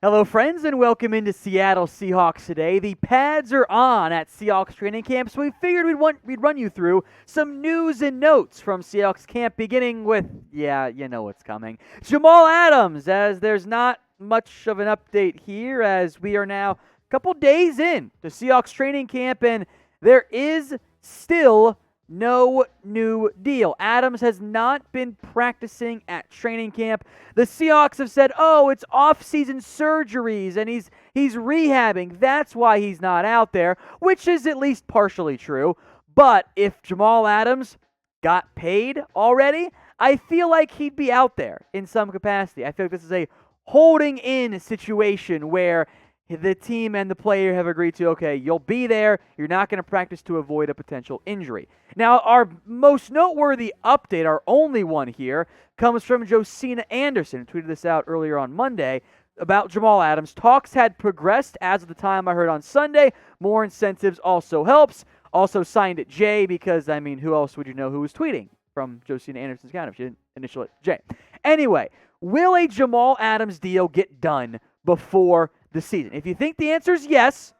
Hello, friends, and welcome into Seattle Seahawks today. The pads are on at Seahawks training camp, so we figured we'd run you through some news and notes from Seahawks camp, beginning with, you know what's coming, Jamal Adams, as there's not much of an update here, as we are now a couple days in to Seahawks training camp, and there is still no new deal. Adams has not been practicing at training camp. The Seahawks have said, it's off-season surgeries and he's rehabbing. That's why he's not out there, which is at least partially true. But if Jamal Adams got paid already, I feel like he'd be out there in some capacity. I feel like this is a holding in situation where the team and the player have agreed to, okay, you'll be there. You're not going to practice to avoid a potential injury. Now, our most noteworthy update, our only one here, comes from Josina Anderson, who tweeted this out earlier on Monday about Jamal Adams. Talks had progressed as of the time I heard on Sunday. More incentives also helps. Also signed at J because, who else would you know who was tweeting from Josina Anderson's account if you didn't initial it J? Anyway, will a Jamal Adams deal get done before the season? If you think the answer is yes,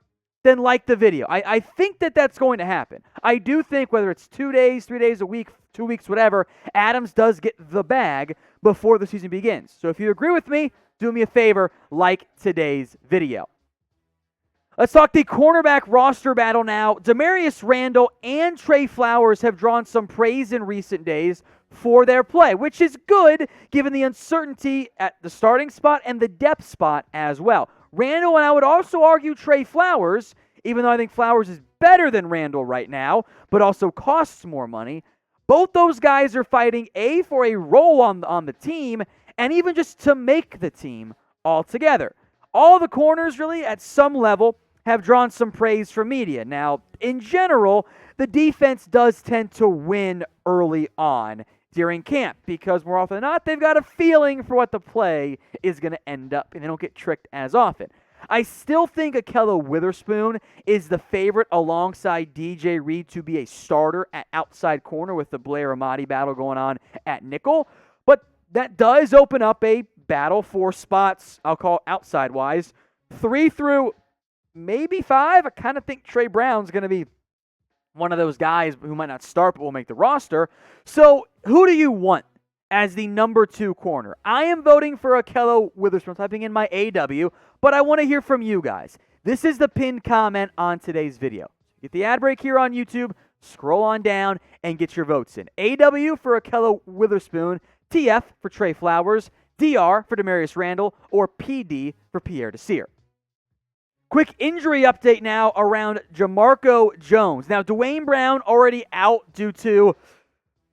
then like the video. I think that's going to happen. I do think whether it's 2 days, 3 days, a week, 2 weeks, whatever, Adams does get the bag before the season begins. So if you agree with me, do me a favor, like today's video. Let's talk the cornerback roster battle now. Damarious Randall and Tre Flowers have drawn some praise in recent days for their play, which is good given the uncertainty at the starting spot and the depth spot as well. Randall, and I would also argue Tre Flowers, even though I think Flowers is better than Randall right now, but also costs more money. Both those guys are fighting for a role on the team, and even just to make the team altogether. All the corners, really, at some level, have drawn some praise from media. Now, in general, the defense does tend to win early on during camp because more often than not, they've got a feeling for what the play is going to end up, and they don't get tricked as often. I still think Ahkello Witherspoon is the favorite alongside DJ Reed to be a starter at outside corner with the Blair Amati battle going on at nickel, but that does open up a battle for spots, I'll call outside-wise, 3 through maybe 5. I kind of think Trey Brown's going to be one of those guys who might not start but will make the roster. So who do you want as the number 2 corner? I am voting for Ahkello Witherspoon, typing in my AW, but I want to hear from you guys. This is the pinned comment on today's video. Get the ad break here on YouTube, scroll on down, and get your votes in. AW for Ahkello Witherspoon, TF for Tre Flowers, DR for Damarious Randall, or PD for Pierre Desir. Quick injury update now around Jamarco Jones. Now, Dwayne Brown already out due to,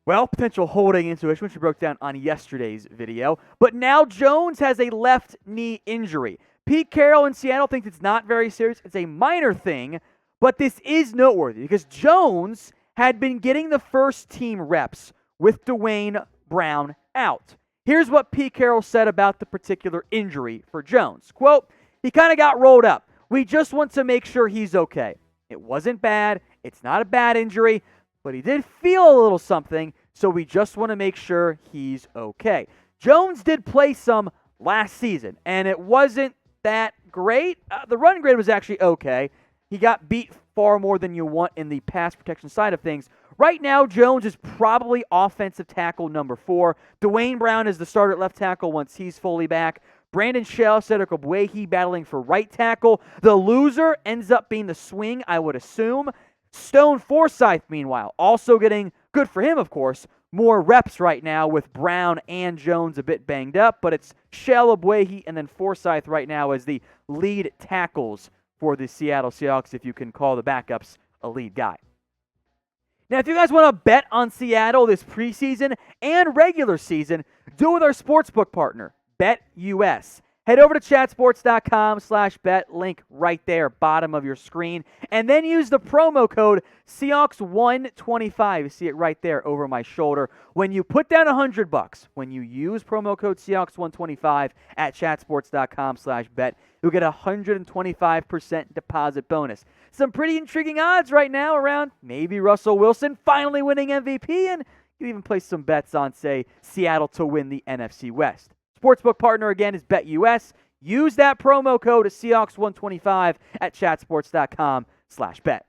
potential holding intuition, which we broke down on yesterday's video. But now Jones has a left knee injury. Pete Carroll in Seattle thinks it's not very serious. It's a minor thing, but this is noteworthy because Jones had been getting the first team reps with Dwayne Brown out. Here's what Pete Carroll said about the particular injury for Jones. Quote, he kind of got rolled up. We just want to make sure he's okay. It wasn't bad. It's not a bad injury, but he did feel a little something, so we just want to make sure he's okay. Jones did play some last season, and it wasn't that great. The run grade was actually okay. He got beat far more than you want in the pass protection side of things. Right now, Jones is probably offensive tackle number 4. Dwayne Brown is the starter at left tackle once he's fully back. Brandon Shell, Cedric Obwehi battling for right tackle. The loser ends up being the swing, I would assume. Stone Forsythe, meanwhile, also getting, good for him, of course, more reps right now with Brown and Jones a bit banged up, but it's Shell, Obwehi, and then Forsythe right now as the lead tackles for the Seattle Seahawks, if you can call the backups a lead guy. Now, if you guys want to bet on Seattle this preseason and regular season, do it with our sportsbook partner, BetUS. Head over to chatsports.com/bet, link right there, bottom of your screen, and then use the promo code Seahawks125. You see it right there over my shoulder. When you put down $100, when you use promo code Seahawks125 at chatsports.com/bet, you'll get a 125% deposit bonus. Some pretty intriguing odds right now around maybe Russell Wilson finally winning MVP, and you can even place some bets on, say, Seattle to win the NFC West. Sportsbook partner, again, is BetUS. Use that promo code Seahawks125 at chatsports.com/bet.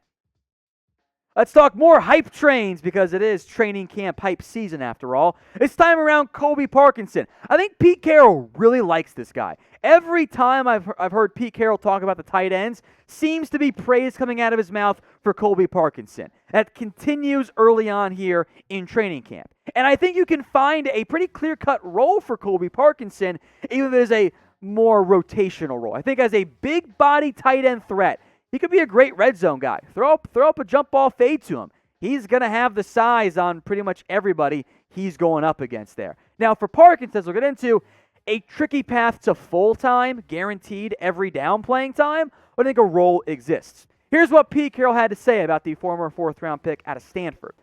Let's talk more hype trains because it is training camp hype season after all. It's time around Colby Parkinson. I think Pete Carroll really likes this guy. Every time I've heard Pete Carroll talk about the tight ends, seems to be praise coming out of his mouth for Colby Parkinson. That continues early on here in training camp. And I think you can find a pretty clear-cut role for Colby Parkinson, even if it is a more rotational role. I think as a big body tight end threat, he could be a great red zone guy. Throw up a jump ball fade to him. He's going to have the size on pretty much everybody he's going up against there. Now, for Parkinson, as we'll get into, a tricky path to full-time, guaranteed every down playing time, but I think a role exists. Here's what Pete Carroll had to say about the former fourth-round pick out of Stanford.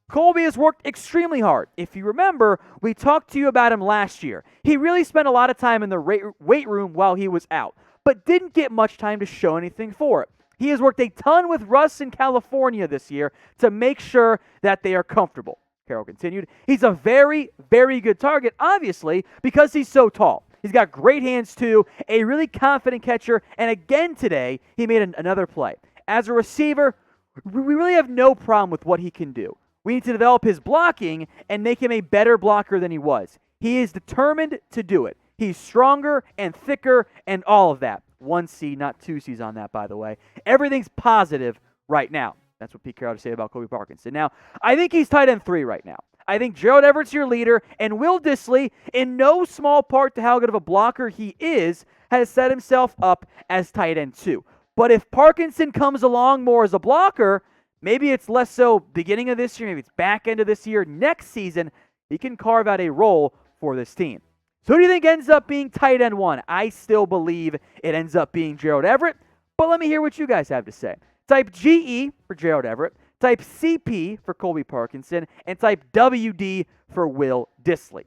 Colby has worked extremely hard. If you remember, we talked to you about him last year. He really spent a lot of time in the weight room while he was out, but didn't get much time to show anything for it. He has worked a ton with Russ in California this year to make sure that they are comfortable. Carroll continued, he's a very, very good target, obviously, because he's so tall. He's got great hands, too, a really confident catcher, and again today, he made another play. As a receiver, we really have no problem with what he can do. We need to develop his blocking and make him a better blocker than he was. He is determined to do it. He's stronger and thicker and all of that. 1C, not 2Cs on that, by the way. Everything's positive right now. That's what Pete Carroll had to say about Colby Parkinson. Now, I think he's tight end 3 right now. I think Gerald Everett's your leader, and Will Dissly, in no small part to how good of a blocker he is, has set himself up as tight end 2. But if Parkinson comes along more as a blocker, maybe it's less so beginning of this year, maybe it's back end of this year, next season, he can carve out a role for this team. So who do you think ends up being tight end 1? I still believe it ends up being Gerald Everett, but let me hear what you guys have to say. Type GE for Gerald Everett, type CP for Colby Parkinson, and type WD for Will Dissly.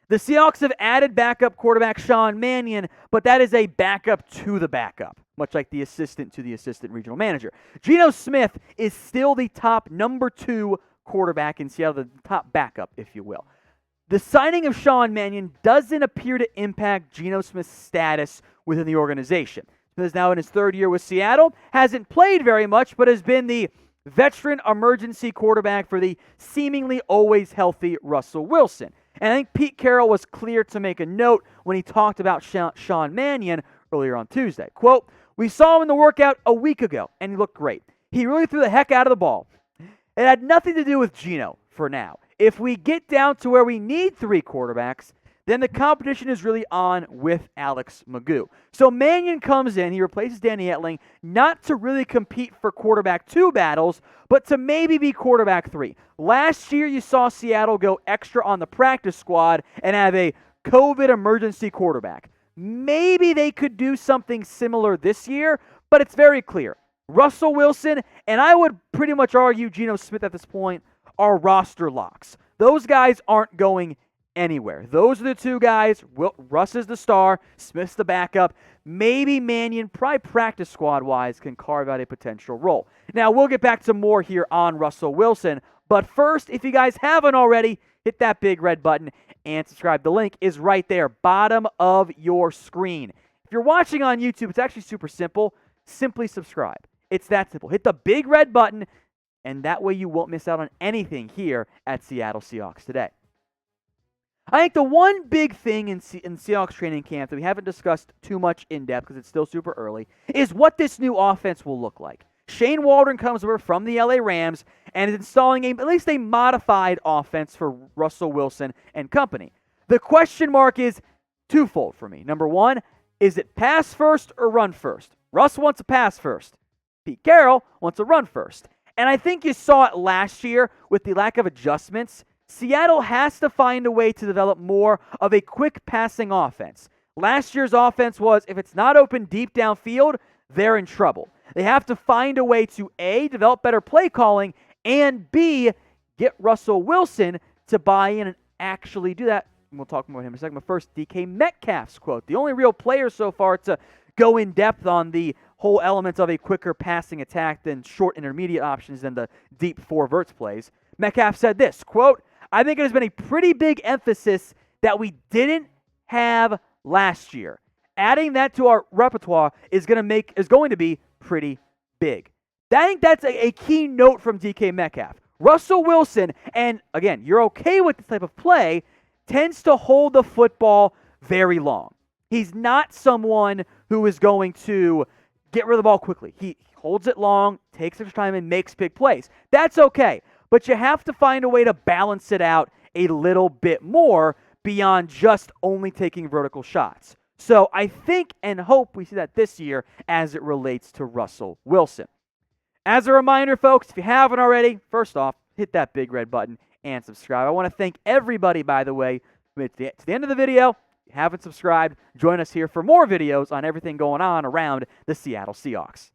The Seahawks have added backup quarterback Sean Mannion, but that is a backup to the backup, much like the assistant to the assistant regional manager. Geno Smith is still the top number 2 quarterback in Seattle, the top backup, if you will. The signing of Sean Mannion doesn't appear to impact Geno Smith's status within the organization. Smith is now in his 3rd year with Seattle, hasn't played very much, but has been the veteran emergency quarterback for the seemingly always healthy Russell Wilson. And I think Pete Carroll was clear to make a note when he talked about Sean Mannion earlier on Tuesday. Quote, we saw him in the workout a week ago, and he looked great. He really threw the heck out of the ball. It had nothing to do with Geno for now. If we get down to where we need 3 quarterbacks, then the competition is really on with Alex Magoo. So Mannion comes in, he replaces Danny Etling, not to really compete for quarterback 2 battles, but to maybe be quarterback 3. Last year, you saw Seattle go extra on the practice squad and have a COVID emergency quarterback. Maybe they could do something similar this year, but it's very clear. Russell Wilson, and I would pretty much argue Geno Smith at this point, are roster locks. Those guys aren't going anywhere. Those are the 2 guys. Russ is the star. Smith's the backup. Maybe Mannion, probably practice squad-wise, can carve out a potential role. Now, we'll get back to more here on Russell Wilson. But first, if you guys haven't already, hit that big red button and subscribe. The link is right there, bottom of your screen. If you're watching on YouTube, it's actually super simple. Simply subscribe. It's that simple. Hit the big red button, and that way you won't miss out on anything here at Seattle Seahawks Today. I think the one big thing in Seahawks training camp that we haven't discussed too much in depth because it's still super early is what this new offense will look like. Shane Waldron comes over from the LA Rams and is installing at least a modified offense for Russell Wilson and company. The question mark is twofold for me. Number one, is it pass first or run first? Russ wants a pass first. Pete Carroll wants a run first. And I think you saw it last year with the lack of adjustments. Seattle has to find a way to develop more of a quick passing offense. Last year's offense was, if it's not open deep downfield, they're in trouble. They have to find a way to, A, develop better play calling, and B, get Russell Wilson to buy in and actually do that. And we'll talk more about him in a second. But first, DK Metcalf's quote. The only real player so far to go in depth on the whole elements of a quicker passing attack than short intermediate options than the deep four verts plays. Metcalf said this, quote, I think it has been a pretty big emphasis that we didn't have last year. Adding that to our repertoire is going to be pretty big. I think that's a key note from DK Metcalf. Russell Wilson, and again, you're okay with this type of play, tends to hold the football very long. He's not someone who is going to get rid of the ball quickly. He holds it long, takes extra time, and makes big plays. That's okay, but you have to find a way to balance it out a little bit more beyond just only taking vertical shots. So I think and hope we see that this year as it relates to Russell Wilson. As a reminder, folks, if you haven't already, first off, hit that big red button and subscribe. I want to thank everybody, by the way, to the end of the video. If you haven't subscribed, join us here for more videos on everything going on around the Seattle Seahawks.